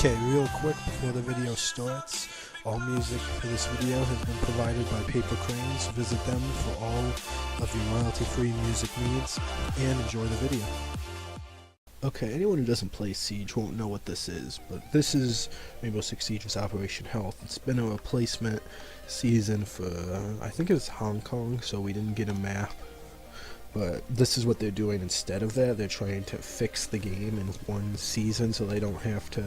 Okay, real quick before the video starts, all music for this video has been provided by Paper Cranes. Visit them for all of your royalty-free music needs, and enjoy the video. Okay, anyone who doesn't play Siege won't know what this is, but this is Rainbow Six Siege's Operation Health. It's been a replacement season for, I think it's Hong Kong, so we didn't get a map. But this is what they're doing instead of that. They're trying to fix the game in one season so they don't have to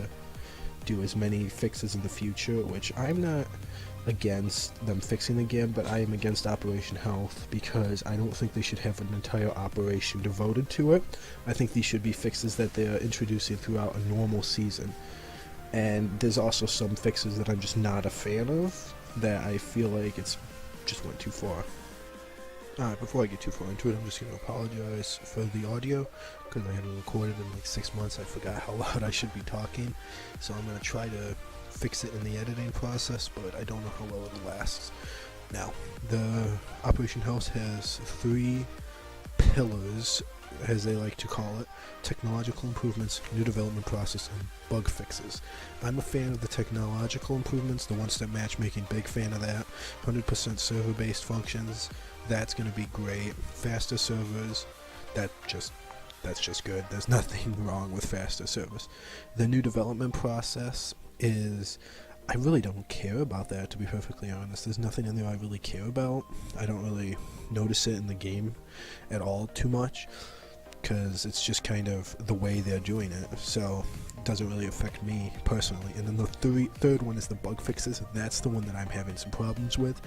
do as many fixes in the future, which I'm not against them fixing the game, but I am against Operation Health because I don't think they should have an entire operation devoted to it. I think these should be fixes that they're introducing throughout a normal season. And there's also some fixes that I'm just not a fan of, that I feel like it's just went too far. Alright, before I get too far into it, I'm just going to apologize for the audio, because I haven't recorded in like 6 months. I forgot how loud I should be talking, so I'm going to try to fix it in the editing process, but I don't know how well it'll last. Now, the Operation House has 3 pillars, as they like to call it: technological improvements, new development process, and bug fixes. I'm a fan of the technological improvements, the one-step matchmaking, big fan of that. 100% server-based functions, that's going to be great. Faster servers, that's just good. There's nothing wrong with faster servers. The new development process is, I really don't care about that, to be perfectly honest. There's nothing in there I really care about. I don't really notice it in the game at all too much, because it's just kind of the way they're doing it, so it doesn't really affect me personally. And then the third one is the bug fixes. That's the one that I'm having some problems with,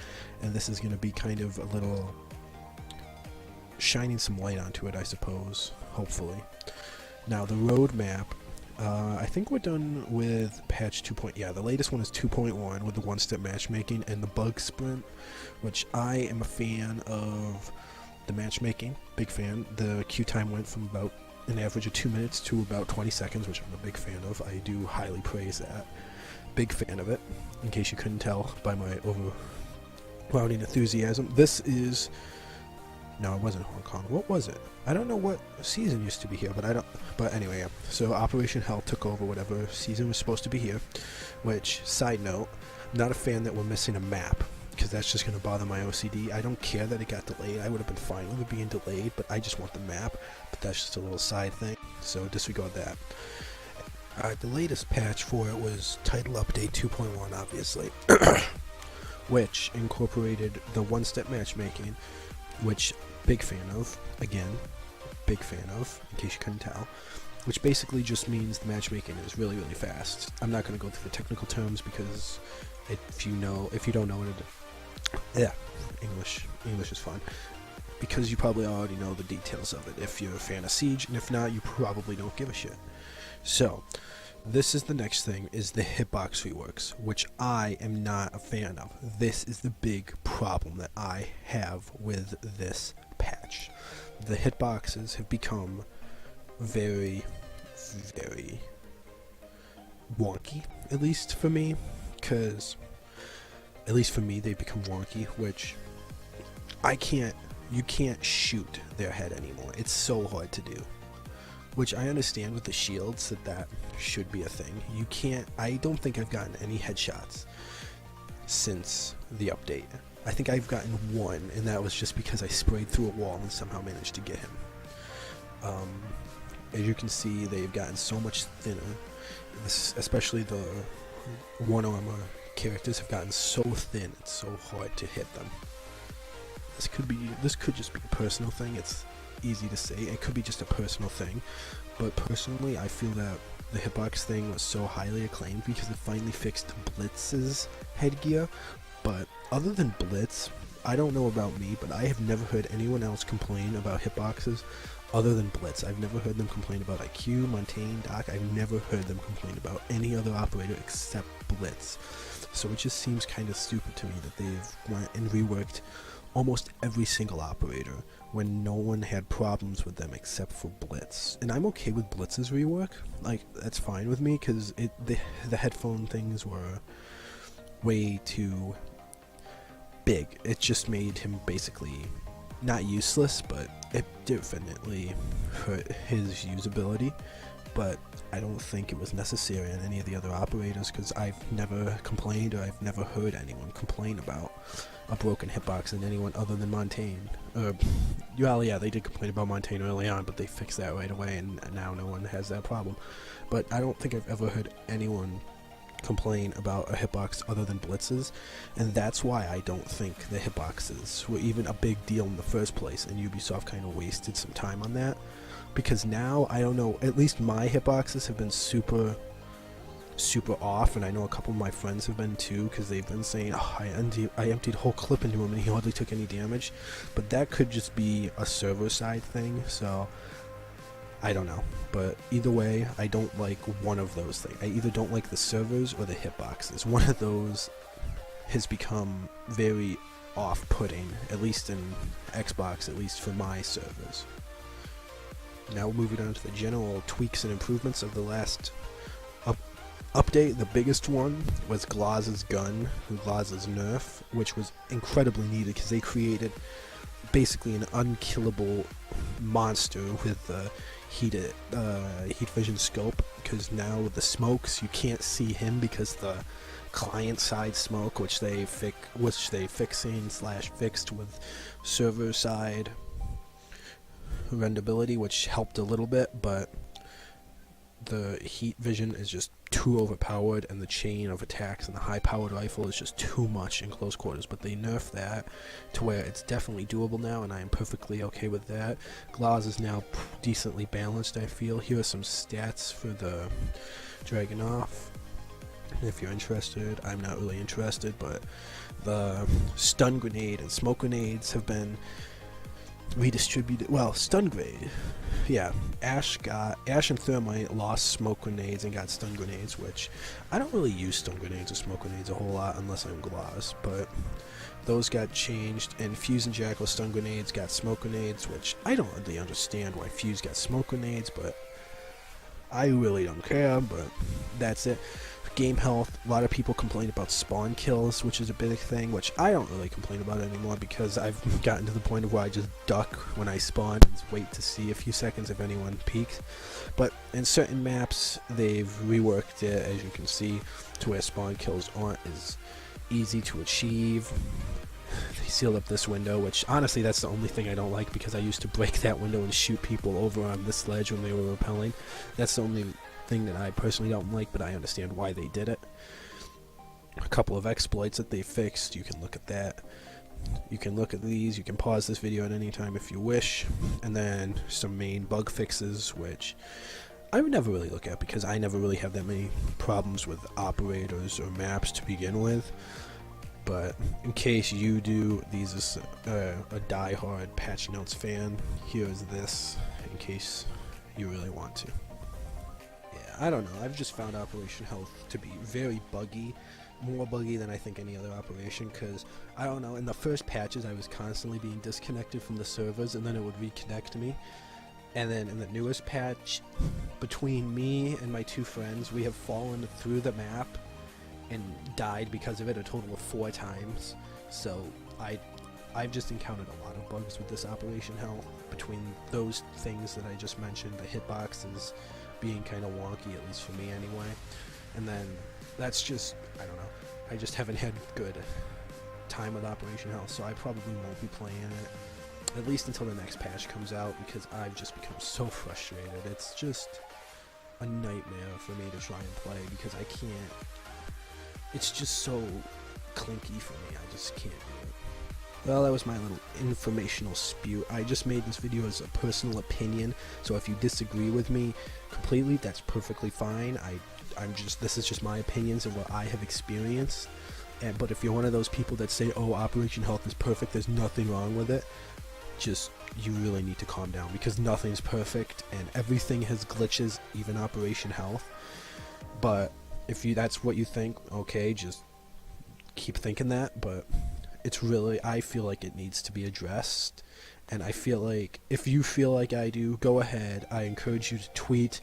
and this is going to be kind of a little shining some light onto it, I suppose, hopefully. Now, the roadmap, I think we're done with patch 2. Yeah, the latest one is 2.1 with the one-step matchmaking and the bug sprint, which I am a fan of. The matchmaking, big fan. The queue time went from about an average of 2 minutes to about 20 seconds, which I'm a big fan of. I do highly praise that. Big fan of it, in case you couldn't tell by my overwhelming enthusiasm. This is... No, it wasn't Hong Kong. What was it? I don't know what season used to be here, but I don't... But anyway, yeah. So Operation Hell took over whatever season was supposed to be here, which, side note, I'm not a fan that we're missing a map, because that's just going to bother my OCD. I don't care that it got delayed. I would have been fine with it being delayed, but I just want the map. But that's just a little side thing, so disregard that. The latest patch for it was Title Update 2.1, obviously, which incorporated the one-step matchmaking, which big fan of. Again, big fan of, in case you couldn't tell. Which basically just means the matchmaking is really, really fast. I'm not going to go through the technical terms because if you don't know it. Yeah, English is fun, because you probably already know the details of it if you're a fan of Siege, and if not, you probably don't give a shit. So, this is the next thing, is the hitbox reworks, which I am not a fan of. This is the big problem that I have with this patch. The hitboxes have become very, very wonky, at least for me, because... At least for me, they become wonky, which you can't shoot their head anymore. It's so hard to do. Which I understand with the shields that should be a thing. I don't think I've gotten any headshots since the update. I think I've gotten one, and that was just because I sprayed through a wall and somehow managed to get him. As you can see, they've gotten so much thinner, especially the one-armor characters have gotten so thin, it's so hard to hit them. This could just be a personal thing. It's easy to say. It could be just a personal thing, but personally, I feel that the hitbox thing was so highly acclaimed because it finally fixed Blitz's headgear. But other than Blitz, I don't know about me, but I have never heard anyone else complain about hitboxes other than Blitz. I've never heard them complain about IQ, Montaigne, Doc. I've never heard them complain about any other operator except Blitz. So it just seems kind of stupid to me that they've went and reworked almost every single operator when no one had problems with them except for Blitz. And I'm okay with Blitz's rework. Like, that's fine with me, because the headphone things were way too big. It just made him basically not useless, but it definitely hurt his usability. but I don't think it was necessary on any of the other operators, because I've never complained, or I've never heard anyone complain about a broken hitbox in anyone other than Montaigne. Yeah, they did complain about Montaigne early on, but they fixed that right away, and now no one has that problem. But I don't think I've ever heard anyone complain about a hitbox other than blitzes, and that's why I don't think the hitboxes were even a big deal in the first place, and Ubisoft kind of wasted some time on that, because now, I don't know, at least my hitboxes have been super off, and I know a couple of my friends have been too, because they've been saying, oh, I emptied a whole clip into him and he hardly took any damage. But that could just be a server side thing, so I don't know. But either way, I don't like one of those things. I either don't like the servers or the hitboxes. One of those has become very off-putting, at least in Xbox, at least for my servers. Now moving on to the general tweaks and improvements of the last update. The biggest one was Glaz's gun, Glaz's nerf, which was incredibly needed because they created basically an unkillable monster with the heat vision scope, because now with the smokes you can't see him, because the client side smoke, which they fixed with server side renderability, which helped a little bit, but the heat vision is just too overpowered, and the chain of attacks and the high powered rifle is just too much in close quarters. But they nerfed that to where it's definitely doable now, and I am perfectly okay with that. Glaz is now decently balanced, I feel. Here are some stats for the Dragunov, if you're interested. I'm not really interested, but the stun grenade and smoke grenades have been redistributed. Well, stun grenade, yeah, Ash and Thermite lost smoke grenades and got stun grenades, which I don't really use stun grenades or smoke grenades a whole lot unless I'm Glaz, but those got changed. And Fuse and Jackal stun grenades got smoke grenades, which I don't really understand why Fuse got smoke grenades, but I really don't care. But that's it. Game health, a lot of people complain about spawn kills, which is a big thing, which I don't really complain about anymore, because I've gotten to the point of where I just duck when I spawn and wait to see a few seconds if anyone peeks. But in certain maps, they've reworked it, as you can see, to where spawn kills aren't as easy to achieve. They sealed up this window, which honestly that's the only thing I don't like, because I used to break that window and shoot people over on this ledge when they were rappelling. That's the only thing that I personally don't like, but I understand why they did it. A couple of exploits that they fixed, you can look at that. You can look at these, you can pause this video at any time if you wish. And then some main bug fixes, which I would never really look at, because I never really have that many problems with operators or maps to begin with. But in case you do, these is a die-hard patch notes fan. Here's this, in case you really want to. I don't know, I've just found Operation Health to be very buggy, more buggy than I think any other operation, because, I don't know, in the first patches I was constantly being disconnected from the servers, and then it would reconnect me. And then in the newest patch, between me and my two friends, we have fallen through the map and died because of it a total of 4 times. So I've just encountered a lot of bugs with this Operation Health, between those things that I just mentioned, the hitboxes being kind of wonky, at least for me anyway, and then that's just, I don't know, I just haven't had good time with Operation Health, so I probably won't be playing it, at least until the next patch comes out, because I've just become so frustrated. It's just a nightmare for me to try and play, because I can't, it's just so clinky for me, I just can't do it. Well, that was my little informational spew. I just made this video as a personal opinion, so if you disagree with me completely, that's perfectly fine. This is just my opinions and what I have experienced. But if you're one of those people that say, oh, Operation Health is perfect, there's nothing wrong with it, you really need to calm down, because nothing's perfect and everything has glitches, even Operation Health. But if that's what you think, okay, just keep thinking that, but it's really, I feel like it needs to be addressed, and I feel like if you feel like I do, go ahead. I encourage you to tweet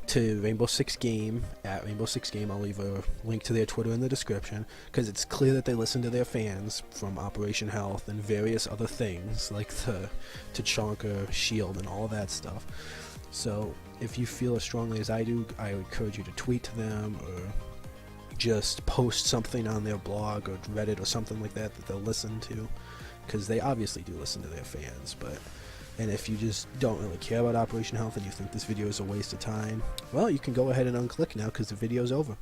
to Rainbow Six Game, at Rainbow Six Game. I'll leave a link to their Twitter in the description, because it's clear that they listen to their fans from Operation Health and various other things, like the Tachanka shield and all that stuff. So if you feel as strongly as I do, I would encourage you to tweet to them or just post something on their blog or Reddit or something like that that they'll listen to, because they obviously do listen to their fans. And if you just don't really care about Operation Health and you think this video is a waste of time, well, you can go ahead and unclick now because the video's over.